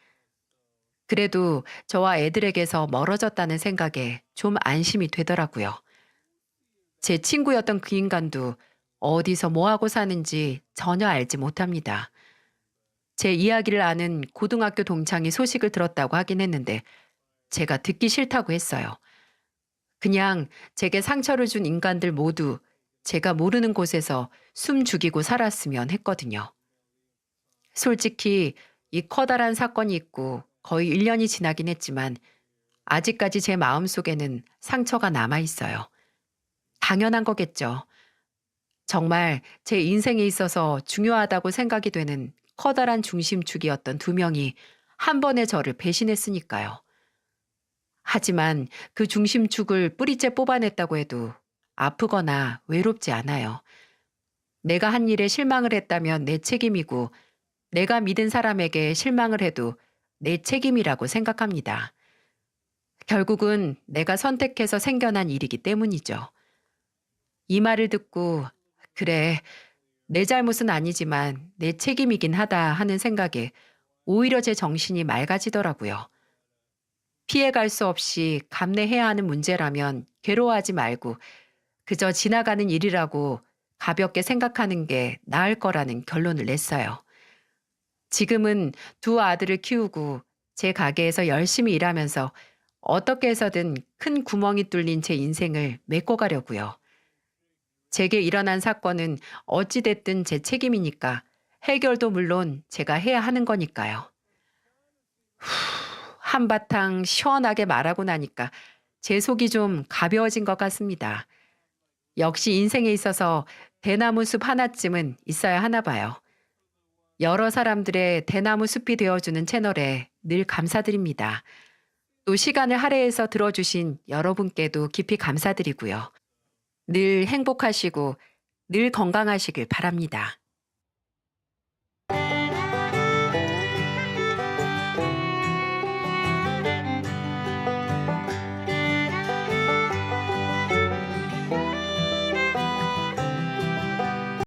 그래도 저와 애들에게서 멀어졌다는 생각에 좀 안심이 되더라고요. 제 친구였던 그 인간도 어디서 뭐하고 사는지 전혀 알지 못합니다. 제 이야기를 아는 고등학교 동창이 소식을 들었다고 하긴 했는데 제가 듣기 싫다고 했어요. 그냥 제게 상처를 준 인간들 모두 제가 모르는 곳에서 숨 죽이고 살았으면 했거든요. 솔직히 이 커다란 사건이 있고 거의 1년이 지나긴 했지만 아직까지 제 마음속에는 상처가 남아 있어요. 당연한 거겠죠. 정말 제 인생에 있어서 중요하다고 생각이 되는 커다란 중심축이었던 두 명이 한 번에 저를 배신했으니까요. 하지만 그 중심축을 뿌리째 뽑아냈다고 해도 아프거나 외롭지 않아요. 내가 한 일에 실망을 했다면 내 책임이고, 내가 믿은 사람에게 실망을 해도 내 책임이라고 생각합니다. 결국은 내가 선택해서 생겨난 일이기 때문이죠. 이 말을 듣고, 그래, 내 잘못은 아니지만 내 책임이긴 하다 하는 생각에 오히려 제 정신이 맑아지더라고요. 피해갈 수 없이 감내해야 하는 문제라면 괴로워하지 말고 그저 지나가는 일이라고 가볍게 생각하는 게 나을 거라는 결론을 냈어요. 지금은 두 아들을 키우고 제 가게에서 열심히 일하면서 어떻게 해서든 큰 구멍이 뚫린 제 인생을 메꿔가려고요. 제게 일어난 사건은 어찌됐든 제 책임이니까 해결도 물론 제가 해야 하는 거니까요. 한바탕 시원하게 말하고 나니까 제 속이 좀 가벼워진 것 같습니다. 역시 인생에 있어서 대나무 숲 하나쯤은 있어야 하나 봐요. 여러 사람들의 대나무 숲이 되어주는 채널에 늘 감사드립니다. 또 시간을 할애해서 들어주신 여러분께도 깊이 감사드리고요. 늘 행복하시고 늘 건강하시길 바랍니다.